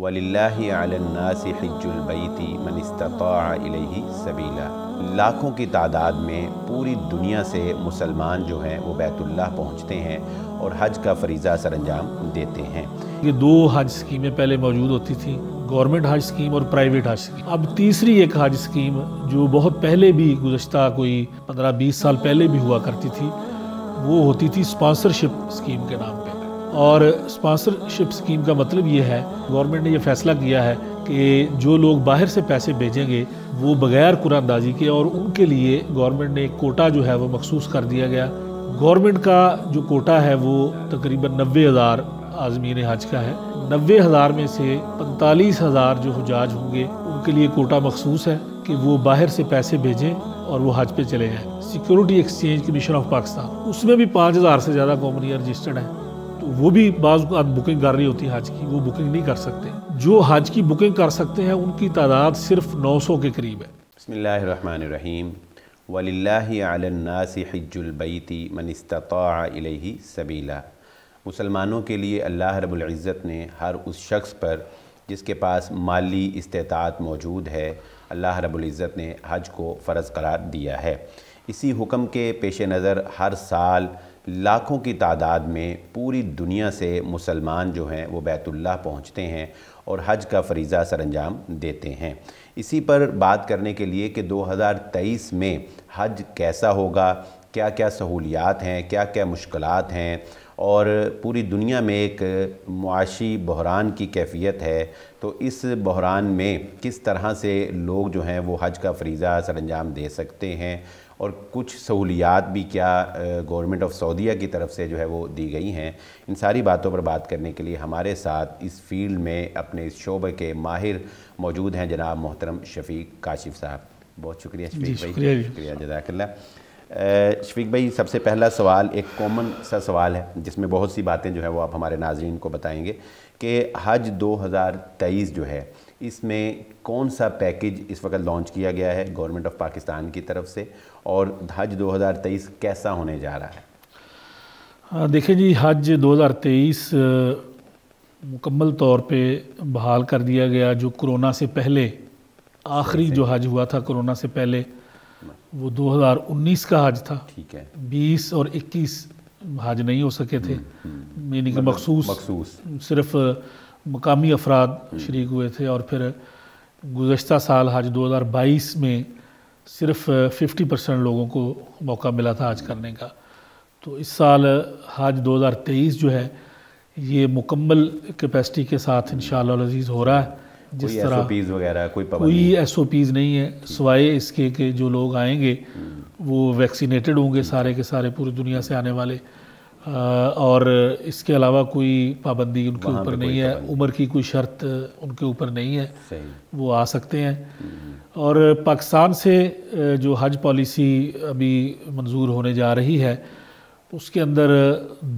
وَلِلَّهِ عَلَى النَّاسِ حِجُّ الْبَيْتِ مَنِ اسْتَطَاعَ إِلَيْهِ سَبِيلًا۔ لاکھوں کی تعداد میں پوری دنیا سے مسلمان جو ہیں وہ بیت اللہ پہنچتے ہیں اور حج کا فریضہ سر انجام دیتے ہیں۔ یہ دو حج سکیمیں پہلے موجود ہوتی تھیں، گورنمنٹ حج سکیم اور پرائیویٹ حج سکیم۔ اب تیسری ایک حج سکیم جو بہت پہلے بھی گزشتہ کوئی 15-20 سال پہلے بھی ہوا کرتی تھی، وہ ہوتی تھی اسپانسرشپ سکیم کے نام پہ۔ اور اسپانسرشپ سکیم کا مطلب یہ ہے، گورنمنٹ نے یہ فیصلہ کیا ہے کہ جو لوگ باہر سے پیسے بھیجیں گے وہ بغیر قرآن اندازی کے، اور ان کے لیے گورنمنٹ نے ایک کوٹا جو ہے وہ مخصوص کر دیا گیا۔ گورنمنٹ کا جو کوٹا ہے وہ تقریباً 90,000 عازمین حج کا ہے۔ 90,000 میں سے 45,000 جو حجاج ہوں گے ان کے لیے کوٹا مخصوص ہے کہ وہ باہر سے پیسے بھیجیں اور وہ حج پہ چلے جائیں۔ Security exchange commission of Pakistan, اس میں بھی 5,000 سے زیادہ کمپنیاں رجسٹرڈ ہیں، تو وہ بھی بعض اوقات بکنگ کر رہی ہوتی ہے حج کی، وہ بکنگ نہیں کر سکتے۔ جو حج کی بکنگ کر سکتے ہیں ان کی تعداد صرف 900 کے قریب ہے۔ بسم اللہ الرحمن الرحیم۔ وَلِلَّهِ عَلَى النَّاسِ حِجُّ الْبَيْتِ مَنِ اسْتَطَاعَ إِلَيْهِ سَبِيلًا۔ مسلمانوں کے لیے اللہ رب العزت نے ہر اس شخص پر جس کے پاس مالی استطاعت موجود ہے، اللہ رب العزت نے حج کو فرض قرار دیا ہے۔ اسی حکم کے پیش نظر ہر سال لاکھوں کی تعداد میں پوری دنیا سے مسلمان جو ہیں وہ بیت اللہ پہنچتے ہیں اور حج کا فریضہ سر انجام دیتے ہیں۔ اسی پر بات کرنے کے لیے کہ 2023 میں حج کیسا ہوگا، کیا کیا سہولیات ہیں، کیا کیا مشکلات ہیں، اور پوری دنیا میں ایک معاشی بحران کی کیفیت ہے، تو اس بحران میں کس طرح سے لوگ جو ہیں وہ حج کا فریضہ سر انجام دے سکتے ہیں، اور کچھ سہولیات بھی کیا گورنمنٹ آف سعودیہ کی طرف سے جو ہے وہ دی گئی ہیں، ان ساری باتوں پر بات کرنے کے لیے ہمارے ساتھ اس فیلڈ میں اپنے اس شعبے کے ماہر موجود ہیں جناب محترم شفیق کاشف صاحب۔ بہت شکریہ شفیق بھائی، شکریہ، جزاک اللہ۔ شفیق بھائی، سب سے پہلا سوال ایک کامن سا سوال ہے جس میں بہت سی باتیں جو ہے وہ آپ ہمارے ناظرین کو بتائیں گے کہ حج 2023 جو ہے اس میں کون سا پیکج اس وقت لانچ کیا گیا ہے گورنمنٹ آف پاکستان کی طرف سے، اور حج 2023 کیسا ہونے جا رہا ہے؟ دیکھیں جی، حج 2023 مکمل طور پہ بحال کر دیا گیا۔ جو کرونا سے پہلے آخری جو حج ہوا تھا کرونا سے پہلے وہ 2019 کا حج تھا۔ ٹھیک ہے۔ 20 اور 21 حج نہیں ہو سکے تھے، یعنی کہ مخصوص صرف مقامی افراد شریک ہوئے تھے، اور پھر گزشتہ سال حج 2022 میں صرف 50% لوگوں کو موقع ملا تھا حج کرنے کا۔ تو اس سال حج 2023 جو ہے یہ مکمل کیپیسٹی کے ساتھ انشاءاللہ العزیز ہو رہا ہے۔ جس طرح ایس او پیز وغیرہ کوئی ایس او پیز نہیں ہے، سوائے اس کے کہ جو لوگ آئیں گے وہ ویکسینیٹڈ ہوں گے، سارے کے سارے پوری دنیا سے آنے والے، اور اس کے علاوہ کوئی پابندی ان کے اوپر نہیں ہے، عمر کی کوئی شرط ان کے اوپر نہیں ہے، وہ آ سکتے ہیں۔ اور پاکستان سے جو حج پالیسی ابھی منظور ہونے جا رہی ہے اس کے اندر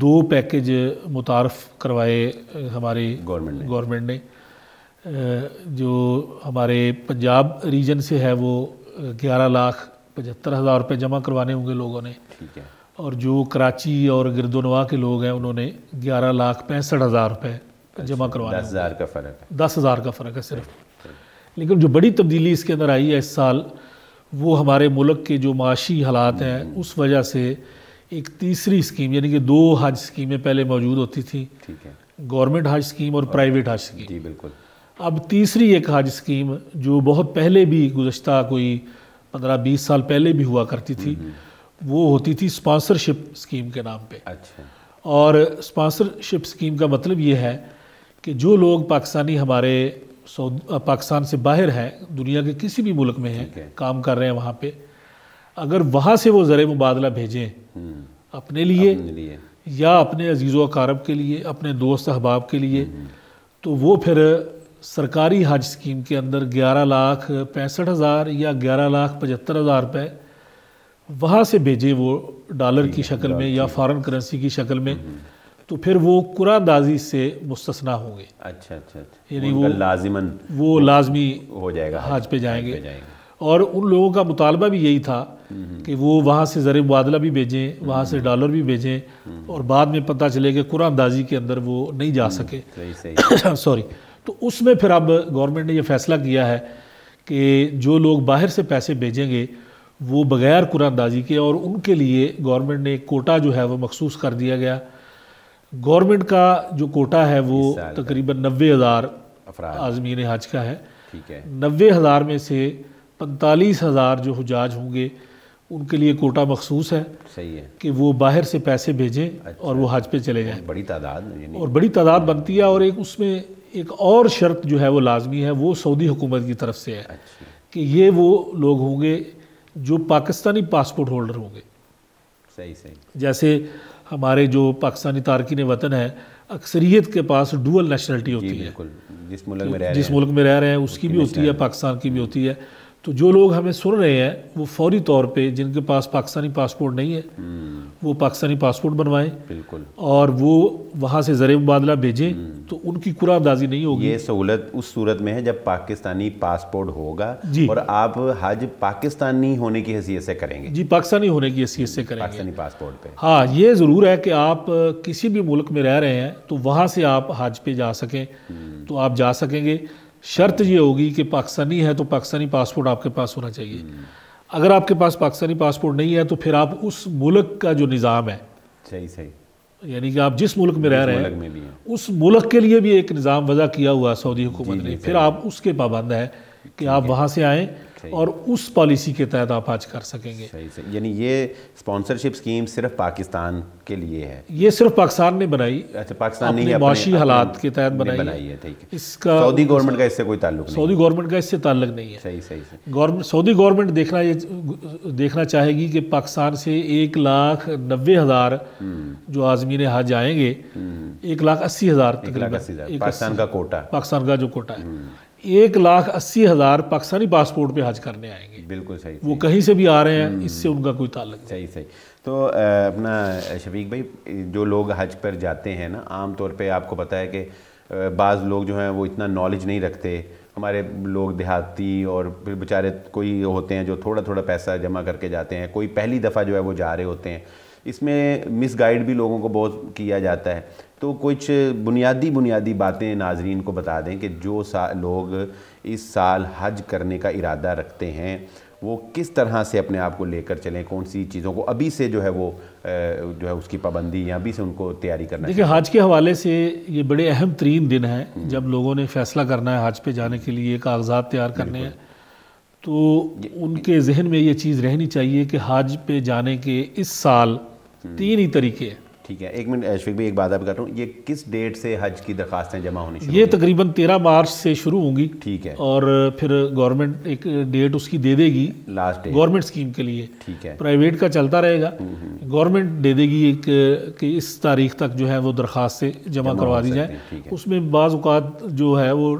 2 پیکج متعارف کروائے ہماری گورنمنٹ نے۔ جو ہمارے پنجاب ریجن سے ہے وہ 11,75,000 روپے جمع کروانے ہوں گے لوگوں نے، اور جو کراچی اور گرد و نواح کے لوگ ہیں انہوں نے 11,65,000 روپے جمع کروانے ہیں۔ 10,000 کا فرق ہے، 10,000 کا فرق ہے صرف۔ لیکن جو بڑی تبدیلی اس کے اندر آئی ہے اس سال، وہ ہمارے ملک کے جو معاشی حالات ہیں اس وجہ سے ایک تیسری اسکیم، یعنی کہ 2 حج سکیمیں پہلے موجود ہوتی تھیں، گورنمنٹ حج سکیم اور پرائیویٹ حج سکیم۔ جی بالکل۔ اب تیسری ایک حج سکیم جو بہت پہلے بھی گزشتہ کوئی 15-20 سال پہلے بھی ہوا کرتی تھی، وہ ہوتی تھی اسپانسرشپ سکیم کے نام پہ۔ اچھا۔ اور اسپانسرشپ سکیم کا مطلب یہ ہے کہ جو لوگ پاکستانی ہمارے پاکستان سے باہر ہیں، دنیا کے کسی بھی ملک میں ہیں، کام کر رہے ہیں وہاں پہ، اگر وہاں سے وہ زر مبادلہ بھیجیں اپنے لیے یا اپنے عزیز و اقارب کے لیے، اپنے دوست احباب کے لیے، تو وہ پھر سرکاری حج سکیم کے اندر 11,65,000 یا 11,75,000 روپے وہاں سے بھیجیں، وہ ڈالر کی شکل میں یا فارن کرنسی کی شکل میں، تو پھر وہ قرآن اندازی سے مستثنا ہوں گے۔ اچھا اچھا، یعنی وہ لازمی ہو جائے گا، حج پہ جائیں گے۔ اور ان لوگوں کا مطالبہ بھی یہی تھا کہ وہ وہاں سے زر مبادلہ بھی بھیجیں، وہاں سے ڈالر بھی بھیجیں، اور بعد میں پتہ چلے کہ قرآن اندازی کے اندر وہ نہیں جا سکے، سوری، تو اس میں پھر اب گورنمنٹ نے یہ فیصلہ کیا ہے کہ جو لوگ باہر سے پیسے بھیجیں گے وہ بغیر قرآن اندازی کے، اور ان کے لیے گورنمنٹ نے ایک کوٹا جو ہے وہ مخصوص کر دیا گیا۔ گورنمنٹ کا جو کوٹا ہے وہ تقریباً 90,000 عازمین حج کا ہے۔ 90,000 میں سے 45,000 جو حجاج ہوں گے ان کے لیے کوٹا مخصوص ہے، صحیح ہے، کہ وہ باہر سے پیسے بھیجیں اور وہ حج پہ چلے جائیں۔ بڑی تعداد اور بڑی تعداد بنتی ہے، اور ایک اس میں ایک اور شرط جو ہے وہ لازمی ہے، وہ سعودی حکومت کی طرف سے ہے کہ یہ وہ لوگ ہوں گے جو پاکستانی پاسپورٹ ہولڈر ہوں گے۔ صحیح صحیح، جیسے ہمارے جو پاکستانی تارکین وطن ہے اکثریت کے پاس ڈوئل نیشنلٹی ہوتی ہے، بالکل، جس ملک میں رہ رہے ہیں اس کی بھی ہوتی ہے، پاکستان کی بھی ہوتی ہے۔ تو جو لوگ ہمیں سن رہے ہیں وہ فوری طور پہ جن کے پاس پاکستانی پاسپورٹ نہیں ہے وہ پاکستانی پاسپورٹ بنوائیں، بالکل، اور وہ وہاں سے زر مبادلہ بھیجیں تو ان کی قرعہ اندازی نہیں ہوگی۔ یہ سہولت اس صورت میں ہے جب پاکستانی پاسپورٹ ہوگا اور آپ حج پاکستانی ہونے کی حیثیت سے کریں گے۔ جی، پاکستانی ہونے کی حیثیت سے کریں گے، پاکستانی پاسپورٹ پہ۔ ہاں، یہ ضرور ہے کہ آپ کسی بھی ملک میں رہ رہے ہیں تو وہاں سے آپ حج پہ جا سکیں تو آپ جا سکیں گے۔ شرط یہ ہوگی کہ پاکستانی ہے تو پاکستانی پاسپورٹ آپ کے پاس ہونا چاہیے۔ اگر آپ کے پاس پاکستانی پاسپورٹ نہیں ہے تو پھر آپ اس ملک کا جو نظام ہے، صحیح صحیح، یعنی کہ آپ جس ملک میں رہ رہے میں بھی ہیں اس ملک کے لیے بھی ایک نظام وضع کیا ہوا سعودی حکومت نے، پھر آپ اس کے پابند ہے کہ آپ وہاں سے آئیں اور اس پالیسی کے تحت آپ حج کر سکیں گے۔ صحیح صحیح، یعنی یہ اسپانسرشپ اسکیم صرف پاکستان کے لیے ہے؟ یہ صرف پاکستان نے بنائی، اچھا، پاکستان اپنے معاشی حالات کے تحت بنائی ہے۔ ٹھیک ہے، اس کا سعودی گورنمنٹ کا اس سے کوئی تعلق نہیں؟ سعودی گورنمنٹ کا اس سے تعلق نہیں ہے۔ صحیح صحیح، سعودی گورنمنٹ دیکھنا چاہے گی کہ پاکستان سے 1,90,000 جو عازمین حج آئیں گے، 1,80,000 تقریباً پاکستان کا کوٹا، پاکستان کا جو کوٹا ہے، 1,80,000 پاکستانی پاسپورٹ پہ حج کرنے آئیں گے۔ بالکل صحیح، وہ کہیں سے بھی آ رہے ہیں، اس سے ان کا کوئی تعلق نہیں۔ صحیح صحیح۔ تو اپنا شفیق بھائی، جو لوگ حج پر جاتے ہیں نا، عام طور پہ آپ کو پتہ ہے کہ بعض لوگ جو ہیں وہ اتنا نالج نہیں رکھتے، ہمارے لوگ دیہاتی اور پھر بیچارے کوئی ہوتے ہیں جو تھوڑا تھوڑا پیسہ جمع کر کے جاتے ہیں، کوئی پہلی دفعہ جو ہے وہ جا رہے ہوتے ہیں، اس میں مس گائیڈ بھی لوگوں کو بہت کیا جاتا ہے۔ تو کچھ بنیادی باتیں ناظرین کو بتا دیں کہ جو لوگ اس سال حج کرنے کا ارادہ رکھتے ہیں وہ کس طرح سے اپنے آپ کو لے کر چلیں، کون سی چیزوں کو ابھی سے جو ہے وہ جو ہے اس کی پابندی یا ابھی سے ان کو تیاری کرنا ہے۔ دیکھیں، حج کے حوالے سے یہ بڑے اہم ترین دن ہیں جب لوگوں نے فیصلہ کرنا ہے حج پہ جانے کے لیے، کاغذات تیار کرنے ہیں، تو ان کے ذہن میں یہ چیز رہنی چاہیے کہ حج پہ جانے کے اس سال 3 ہی طریقے ہیں۔ ٹھیک ہے، ایک منٹ شفیق بھائی، ایک بات آپ کر رہا ہوں، یہ کس ڈیٹ سے حج کی درخواستیں جمع ہونی شروع؟ یہ تقریباً 13 مارچ سے شروع ہوں گی، ٹھیک ہے، اور پھر گورنمنٹ ایک ڈیٹ اس کی دے دے گی لاسٹ ڈیٹ گورنمنٹ اسکیم کے لیے، ٹھیک ہے، پرائیویٹ کا چلتا رہے گا، گورنمنٹ دے دے گی ایک کہ اس تاریخ تک جو ہے وہ درخواستیں جمع کروا دی جائیں۔ اس میں بعض اوقات جو ہے وہ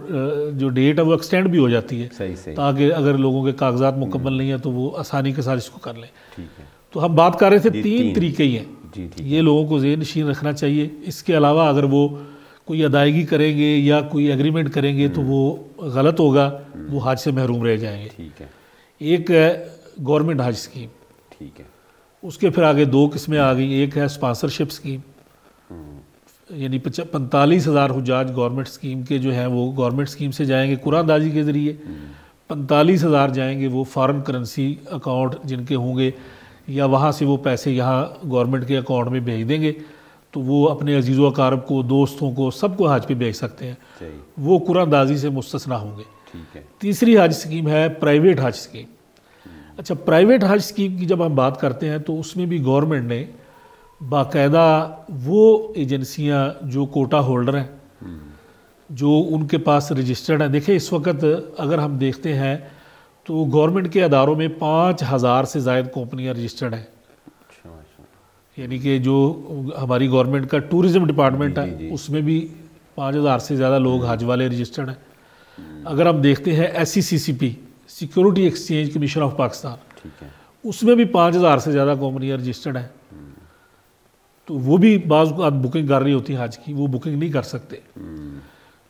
جو ڈیٹ ہے وہ ایکسٹینڈ بھی ہو جاتی ہے، صحیح صحیح، تاکہ اگر لوگوں کے کاغذات مکمل نہیں ہیں تو وہ آسانی کے ساتھ اس کو کر لیں۔ ٹھیک ہے، تو ہم بات کر رہے تھے 3 طریقے ہی ہیں، جی ٹھیک، یہ لوگوں کو ذہن نشین رکھنا چاہیے۔ اس کے علاوہ اگر وہ کوئی ادائیگی کریں گے یا کوئی ایگریمنٹ کریں گے تو وہ غلط ہوگا، وہ حج سے محروم رہ جائیں گے۔ ٹھیک ہے، ایک ہے گورنمنٹ حج اسکیم، ٹھیک ہے، اس کے پھر آگے 2 قسمیں آ گئی، ایک ہے اسپانسرشپ اسکیم، یعنی 45,000 حجاج گورنمنٹ اسکیم کے جو ہیں وہ گورنمنٹ اسکیم سے جائیں گے قرعہ اندازی کے ذریعے، 45,000 جائیں گے وہ فارن کرنسی اکاؤنٹ جن کے ہوں گے، یا وہاں سے وہ پیسے یہاں گورنمنٹ کے اکاؤنٹ میں بھیج دیں گے تو وہ اپنے عزیز و اقارب کو، دوستوں کو، سب کو حج پہ بھیج سکتے ہیں، صحیح، وہ قرعہ اندازی سے مستثنیٰ ہوں گے۔ ٹھیک ہے، تیسری حج اسکیم ہے پرائیویٹ حج اسکیم۔ اچھا، پرائیویٹ حج اسکیم کی جب ہم بات کرتے ہیں تو اس میں بھی گورنمنٹ نے باقاعدہ وہ ایجنسیاں جو کوٹا ہولڈر ہیں، جو ان کے پاس رجسٹرڈ ہیں، دیکھیں اس وقت اگر ہم دیکھتے ہیں تو گورنمنٹ کے اداروں میں 5,000 سے زائد کمپنیاں رجسٹرڈ ہیں، یعنی کہ جو ہماری گورنمنٹ کا ٹورزم ڈپارٹمنٹ ہے اس میں بھی 5,000 سے زیادہ لوگ حج والے رجسٹرڈ ہیں۔ اگر ہم دیکھتے ہیں SECCP، security exchange commission of Pakistan, ٹھیک ہے، اس میں بھی 5,000 سے زیادہ کمپنیاں رجسٹرڈ ہیں، تو وہ بھی بعض اوقات بکنگ کر رہی ہوتی ہے حج کی، وہ بکنگ نہیں کر سکتے۔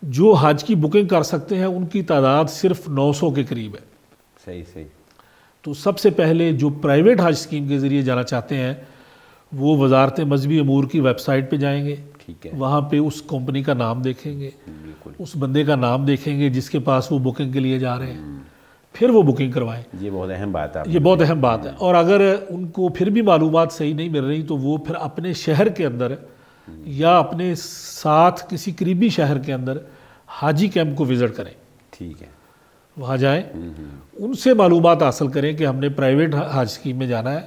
جو حج کی بکنگ کر سکتے ہیں ان کی تعداد صرف 900 کے قریب ہے۔ صحیح صحیح، تو سب سے پہلے جو پرائیویٹ حج اسکیم کے ذریعے جانا چاہتے ہیں وہ وزارت مذہبی امور کی ویب سائٹ پہ جائیں گے، ٹھیک ہے، وہاں پہ اس کمپنی کا نام دیکھیں گے، بالکل، اس بندے کا نام دیکھیں گے جس کے پاس وہ بکنگ کے لیے جا رہے ہیں، پھر وہ بکنگ کروائیں. یہ بہت اہم بات ہے. یہ بہت اہم بات ہے. اور اگر ان کو پھر بھی معلومات صحیح نہیں مل رہی تو وہ پھر اپنے شہر کے اندر یا اپنے ساتھ کسی قریبی شہر کے اندر حاجی کیمپ کو وزٹ کریں. ٹھیک ہے، وہاں جائیں، ان سے معلومات حاصل کریں کہ ہم نے پرائیویٹ حج اسکیم میں جانا ہے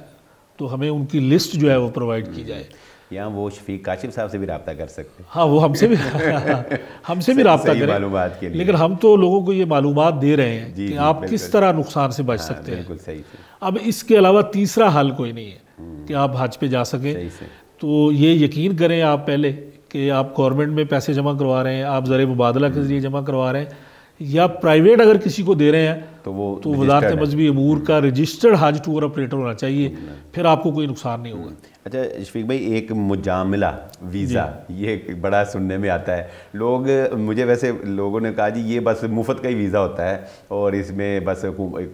تو ہمیں ان کی لسٹ جو ہے وہ پرووائڈ کی جائے. یا وہ شفیق کاشف صاحب سے بھی رابطہ کر سکتے ہیں. ہاں، وہ ہم سے بھی رابطہ صحیح کریں، معلومات کے لیے. لیکن ہم تو لوگوں کو یہ معلومات دے رہے ہیں جی کہ جی، آپ بالکل. کس طرح نقصان سے بچ سکتے ہیں. بالکل صحیح سے. اب اس کے علاوہ تیسرا حل کوئی نہیں ہے کہ آپ حج پہ جا سکیں. صحیح سے. تو یہ یقین کریں آپ پہلے کہ آپ گورنمنٹ میں پیسے جمع کروا رہے ہیں، آپ زر مبادلہ کے ذریعے جمع کروا رہے ہیں، یا پرائیویٹ اگر کسی کو دے رہے ہیں تو وہ وزارت مذہبی امور کا رجسٹرڈ حج ٹور آپریٹر ہونا چاہیے، پھر آپ کو کوئی نقصان نہیں ہوگا. اچھا شفیق بھائی، ایک مجاملہ ویزا، یہ بڑا سننے میں آتا ہے. لوگ، مجھے ویسے لوگوں نے کہا جی یہ بس مفت کا ہی ویزا ہوتا ہے اور اس میں بس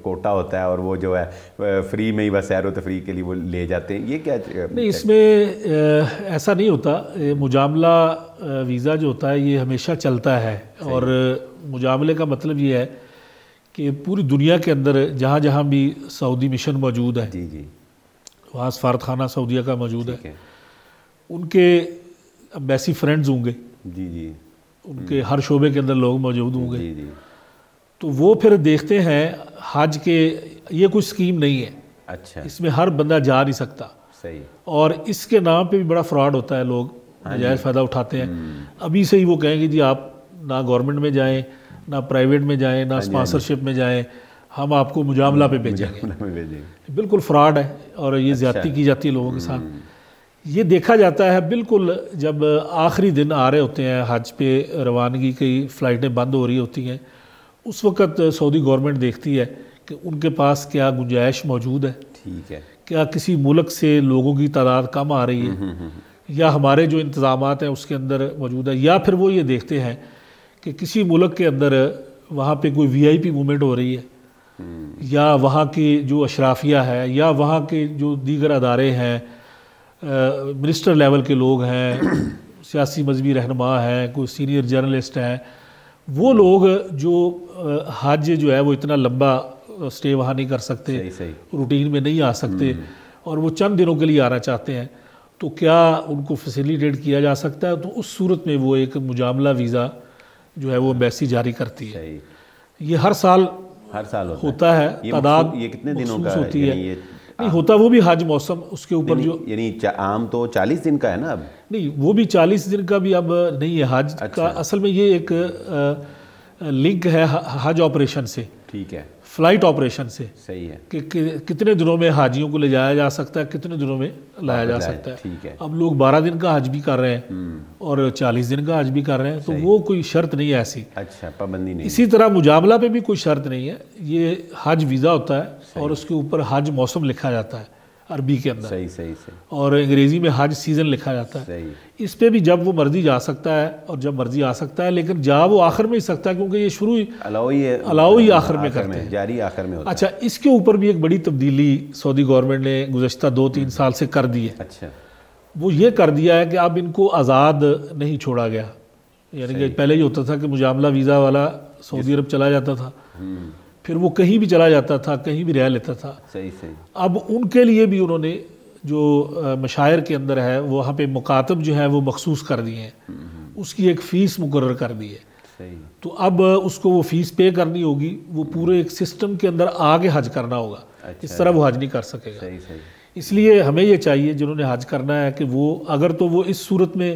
کوٹا ہوتا ہے اور وہ جو ہے فری میں ہی بس سیر و تفریح کے لیے وہ لے جاتے ہیں. یہ کیا نہیں، اس میں ایسا نہیں ہوتا. مجاملہ ویزا جو ہوتا ہے یہ ہمیشہ چلتا ہے. اور مجاملے کا مطلب یہ ہے کہ پوری دنیا کے اندر جہاں جہاں بھی سعودی مشن موجود ہے، جی جی، وہاں سفارت خانہ سعودیہ کا موجود ہے، ان کے ایمبیسی فرینڈز ہوں گے، جی جی، ان کے ہر شعبے کے اندر لوگ موجود ہوں گے. جی جی، تو وہ پھر دیکھتے ہیں حج کے، یہ کوئی اسکیم نہیں ہے، اچھا، اس میں ہر بندہ جا نہیں سکتا. صحیح. اور اس کے نام پہ بھی بڑا فراڈ ہوتا ہے، لوگ ناجائز فائدہ اٹھاتے ہیں. ابھی سے ہی وہ کہیں گے جی آپ نہ گورنمنٹ میں جائیں، نہ پرائیویٹ میں جائیں، نہ اسپانسرشپ میں جائیں، ہم آپ کو مجاملہ پہ بھیجیں گے. بالکل فراڈ ہے اور یہ زیادتی کی جاتی ہے لوگوں کے ساتھ. یہ دیکھا جاتا ہے بالکل جب آخری دن آ رہے ہوتے ہیں حج پہ، روانگی کی فلائٹیں بند ہو رہی ہوتی ہیں، اس وقت سعودی گورنمنٹ دیکھتی ہے کہ ان کے پاس کیا گنجائش موجود ہے، ٹھیک ہے، کیا کسی ملک سے لوگوں کی تعداد کم آ رہی ہے، یا ہمارے جو انتظامات ہیں اس کے اندر موجود ہے، یا پھر وہ یہ دیکھتے ہیں کہ کسی ملک کے اندر وہاں پہ کوئی وی آئی پی موومنٹ ہو رہی ہے، یا وہاں کی جو اشرافیہ ہے، یا وہاں کے جو دیگر ادارے ہیں، منسٹر لیول کے لوگ ہیں، سیاسی مذہبی رہنما ہیں، کوئی سینئر جرنلسٹ ہیں، وہ لوگ جو حج جو ہے وہ اتنا لمبا سٹے وہاں نہیں کر سکتے، روٹین میں نہیں آ سکتے، اور وہ چند دنوں کے لیے آنا چاہتے ہیں، تو کیا ان کو فیسیلیٹیٹ کیا جا سکتا ہے؟ تو اس صورت میں وہ ایک مجاملہ ویزا جو ہے وہ ایمبیسی جاری کرتی ہے. یہ ہر سال ہوتا ہے. تعداد یہ کتنے دنوں کا ہوتی ہے؟ نہیں ہوتا، وہ بھی حج موسم اس کے اوپر جو یعنی عام تو 40 دن کا ہے نا. اب نہیں، وہ بھی 40 دن کا بھی اب نہیں ہے حج کا. اصل میں یہ ایک لنک ہے حج آپریشن سے، ٹھیک ہے، فلائٹ آپریشن سے. صحیح ہے، کہ کتنے دنوں میں حاجیوں کو لے جایا جا سکتا ہے، کتنے دنوں میں لایا جا سکتا ہے. ٹھیک ہے. اب لوگ 12 دن کا حج بھی کر رہے ہیں اور 40 دن کا حج بھی کر رہے ہیں، تو وہ کوئی شرط نہیں ہے ایسی. اچھا، پابندی نہیں. اسی طرح مجاملہ پہ بھی کوئی شرط نہیں ہے. یہ حج ویزا ہوتا ہے اور اس کے اوپر حج موسم لکھا جاتا ہے عربی کے اندر، صحیح، اور انگریزی میں حج سیزن لکھا جاتا ہے. اس پہ بھی جب وہ مرضی جا سکتا ہے اور جب مرضی آ سکتا ہے، لیکن جا وہ آخر میں ہی سکتا ہے کیونکہ یہ شروع الاؤ ہی آخر میں کرتے ہیں، جاری آخر میں ہوتا ہے. اچھا، اس کے اوپر بھی ایک بڑی تبدیلی سعودی گورنمنٹ نے گزشتہ 2-3 سال سے کر دی ہے. اچھا، وہ یہ کر دیا ہے کہ اب ان کو آزاد نہیں چھوڑا گیا. یعنی کہ پہلے یہ ہوتا تھا کہ مجاملہ ویزا والا سعودی عرب چلا جاتا تھا، پھر وہ کہیں بھی چلا جاتا تھا، کہیں بھی رہ لیتا تھا. اب ان کے لیے بھی انہوں نے جو مشاعر کے اندر ہے وہاں پہ مکاتب جو ہے وہ مخصوص کر دیے ہیں، اس کی ایک فیس مقرر کر دی ہے. تو اب اس کو وہ فیس پے کرنی ہوگی، وہ پورے ایک سسٹم کے اندر آگے حج کرنا ہوگا. اس طرح وہ حج نہیں کر سکے گا. اس لیے ہمیں یہ چاہیے جنہوں نے حج کرنا ہے کہ وہ اگر تو وہ اس صورت میں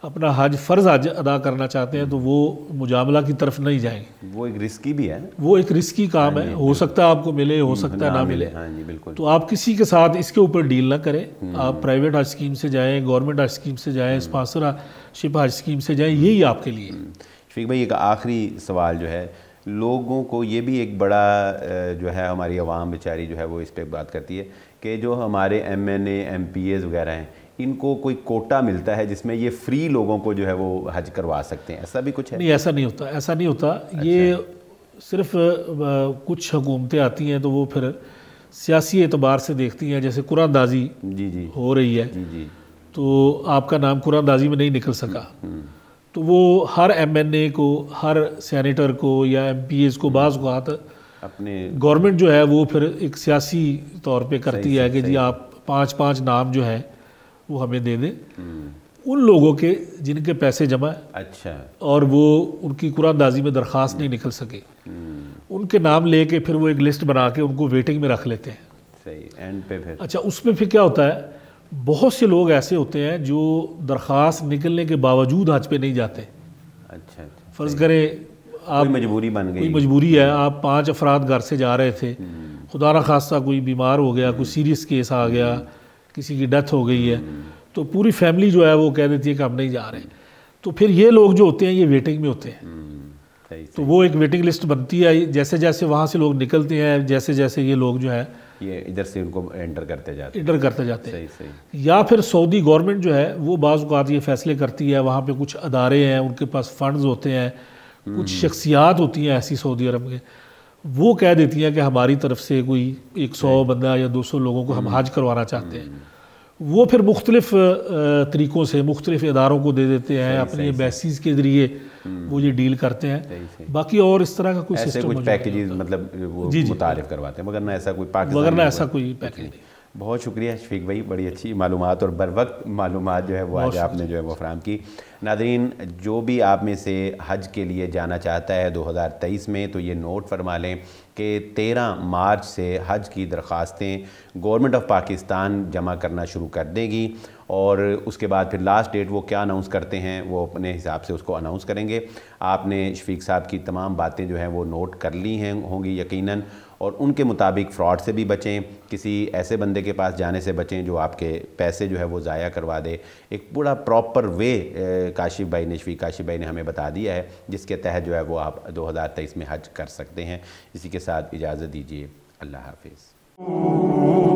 اپنا حج فرض حج ادا کرنا چاہتے ہیں تو وہ مجاملہ کی طرف نہیں جائیں گے. وہ ایک رسکی بھی ہے، وہ ایک رسکی کام ہے. ہو سکتا ہے آپ کو ملے، ہو سکتا ہے نہ ملے. تو آپ کسی کے ساتھ اس کے اوپر ڈیل نہ کریں. آپ پرائیویٹ حج اسکیم سے جائیں، گورنمنٹ حج اسکیم سے جائیں، اسپانسرشپ حج اسکیم سے جائیں، یہی آپ کے لیے. شفیق بھائی، ایک آخری سوال جو ہے، لوگوں کو یہ بھی ایک بڑا جو ہے ہماری عوام بیچاری جو ہے وہ اس پہ بات کرتی ہے کہ جو ہمارے M N A M P As وغیرہ ہیں، ان کو کوئی کوٹا ملتا ہے جس میں یہ فری لوگوں کو جو ہے وہ حج کروا سکتے ہیں. ایسا بھی کچھ ہے؟ نہیں، ایسا نہیں ہوتا، ایسا نہیں ہوتا. یہ صرف کچھ حکومتیں آتی ہیں تو وہ پھر سیاسی اعتبار سے دیکھتی ہیں، جیسے قرآن اندازی ہو رہی ہے تو آپ کا نام قرآن اندازی میں نہیں نکل سکا، تو وہ ہر ایم این اے کو، ہر سینیٹر کو یا ایم پی ایز کو بعض اوقات اپنے گورنمنٹ جو ہے وہ پھر ایک سیاسی طور پہ کرتی ہے کہ جی آپ 5 نام جو ہے وہ ہمیں دے دیں ان لوگوں کے جن کے پیسے جمع ہے، اچھا، اور وہ ان کی قرآن اندازی میں درخواست نہیں نکل سکے، ان کے نام لے کے پھر وہ ایک لسٹ بنا کے ان کو ویٹنگ میں رکھ لیتے ہیں۔ صحیح، اینڈ پہ پھر اچھا، اس میں پھر کیا ہوتا ہے، بہت سے لوگ ایسے ہوتے ہیں جو درخواست نکلنے کے باوجود حج پہ نہیں جاتے۔ اچھا، فرض کریں آپ مجبوری بن کوئی گئی، مجبوری ہے، آپ 5 افراد گھر سے جا رہے تھے، خدا نخواستہ کوئی بیمار ہو گیا، کوئی سیریس کیس آ گیا، کسی کی ڈیتھ ہو گئی ہے، تو پوری فیملی جو ہے وہ کہہ دیتی ہے کہ ہم نہیں جا رہے، تو پھر یہ لوگ جو ہوتے ہیں یہ ویٹنگ میں ہوتے ہیں۔ صحیح، تو وہ ایک ویٹنگ لسٹ بنتی ہے، جیسے جیسے وہاں سے لوگ نکلتے ہیں، جیسے جیسے یہ لوگ جو ہے یہ ادھر سے ان کو انٹر کرتے جاتے ہیں۔ انٹر کرتے جاتے ہیں۔ صحیح صحیح، یا پھر سعودی گورنمنٹ جو ہے وہ بعض اوقات یہ فیصلے کرتی ہے، وہاں پہ کچھ ادارے ہیں، ان کے پاس فنڈز ہوتے ہیں، کچھ شخصیات ہوتی ہیں ایسی سعودی عرب میں، وہ کہہ دیتی ہیں کہ ہماری طرف سے کوئی 100 بندہ یا 200 لوگوں کو ہم حج کروانا چاہتے ہیں، وہ پھر مختلف طریقوں سے مختلف اداروں کو دے دیتے ہیں، اپنی ایمبیسیز کے ذریعے وہ یہ ڈیل کرتے ہیں۔ باقی اور اس طرح کا کوئی ایسے سسٹم کچھ پیکیجز مطلب وہ متعارف کرواتے ہیں، مگر نہ ایسا کوئی پاکستان، وغیرہ ایسا کوئی پیکیج نہیں۔ بہت شکریہ شفیق بھائی، بڑی اچھی معلومات اور بر وقت معلومات جو ہے وہ آج آپ نے جو ہے وہ فراہم کی۔ ناظرین، جو بھی آپ میں سے حج کے لیے جانا چاہتا ہے 2023 میں، تو یہ نوٹ فرما لیں کہ 13 مارچ سے حج کی درخواستیں گورنمنٹ آف پاکستان جمع کرنا شروع کر دے گی، اور اس کے بعد پھر لاسٹ ڈیٹ وہ کیا اناؤنس کرتے ہیں وہ اپنے حساب سے اس کو اناؤنس کریں گے۔ آپ نے شفیق صاحب کی تمام باتیں جو ہیں وہ نوٹ کر لی ہیں ہوں گی یقیناً، اور ان کے مطابق فراڈ سے بھی بچیں، کسی ایسے بندے کے پاس جانے سے بچیں جو آپ کے پیسے جو ہے وہ ضائع کروا دے۔ ایک پورا پراپر وے کاشف بھائی نے، شفیق کاشف بھائی نے ہمیں بتا دیا ہے، جس کے تحت جو ہے وہ آپ 2023 میں حج کر سکتے ہیں۔ اسی کے ساتھ اجازت دیجیے، اللہ حافظ۔